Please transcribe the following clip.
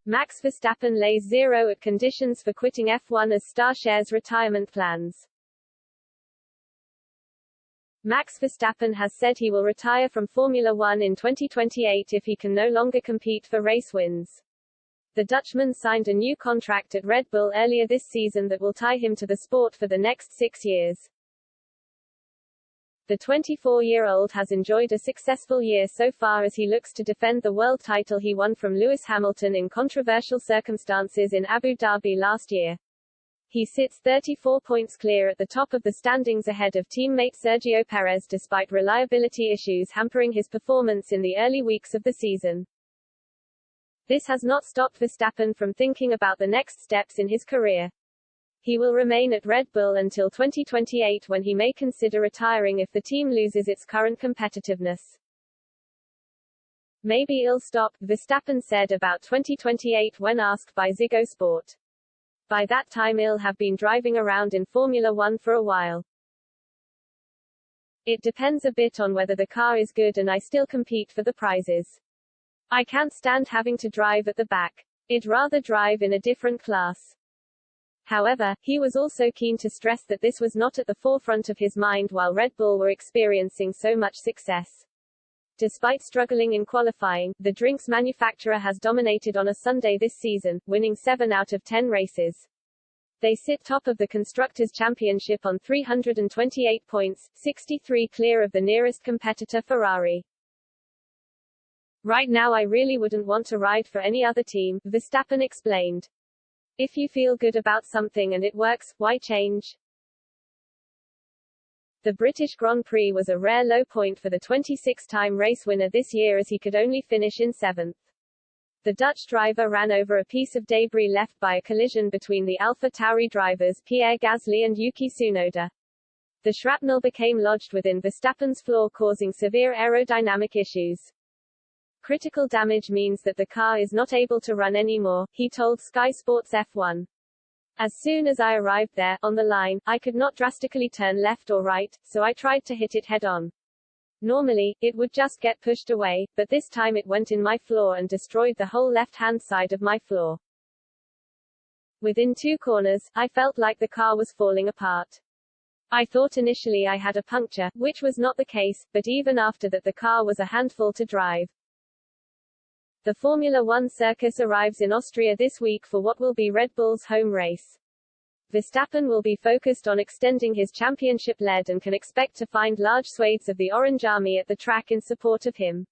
Max Verstappen lays zero at conditions for quitting F1 as star shares retirement plans. Max Verstappen has said he will retire from Formula One in 2028 if he can no longer compete for race wins. The Dutchman signed a new contract at Red Bull earlier this season that will tie him to the sport for the next 6 years. The 24-year-old has enjoyed a successful year so far as he looks to defend the world title he won from Lewis Hamilton in controversial circumstances in Abu Dhabi last year. He sits 34 points clear at the top of the standings ahead of teammate Sergio Perez despite reliability issues hampering his performance in the early weeks of the season. This has not stopped Verstappen from thinking about the next steps in his career. He will remain at Red Bull until 2028 when he may consider retiring if the team loses its current competitiveness. Maybe I'll stop, Verstappen said about 2028 when asked by Ziggo Sport. By that time I'll have been driving around in Formula One for a while. It depends a bit on whether the car is good and I still compete for the prizes. I can't stand having to drive at the back. I'd rather drive in a different class. However, he was also keen to stress that this was not at the forefront of his mind while Red Bull were experiencing so much success. Despite struggling in qualifying, the drinks manufacturer has dominated on a Sunday this season, winning 7 out of 10 races. They sit top of the Constructors' Championship on 328 points, 63 clear of the nearest competitor Ferrari. Right now I really wouldn't want to ride for any other team, Verstappen explained. If you feel good about something and it works, why change? The British Grand Prix was a rare low point for the 26-time race winner this year as he could only finish in 7th. The Dutch driver ran over a piece of debris left by a collision between the AlphaTauri drivers Pierre Gasly and Yuki Tsunoda. The shrapnel became lodged within Verstappen's floor causing severe aerodynamic issues. Critical damage means that the car is not able to run anymore, he told Sky Sports F1. As soon as I arrived there, on the line, I could not drastically turn left or right, so I tried to hit it head-on. Normally, it would just get pushed away, but this time it went in my floor and destroyed the whole left-hand side of my floor. Within 2 corners, I felt like the car was falling apart. I thought initially I had a puncture, which was not the case, but even after that the car was a handful to drive. The Formula One circus arrives in Austria this week for what will be Red Bull's home race. Verstappen will be focused on extending his championship lead and can expect to find large swathes of the Orange Army at the track in support of him.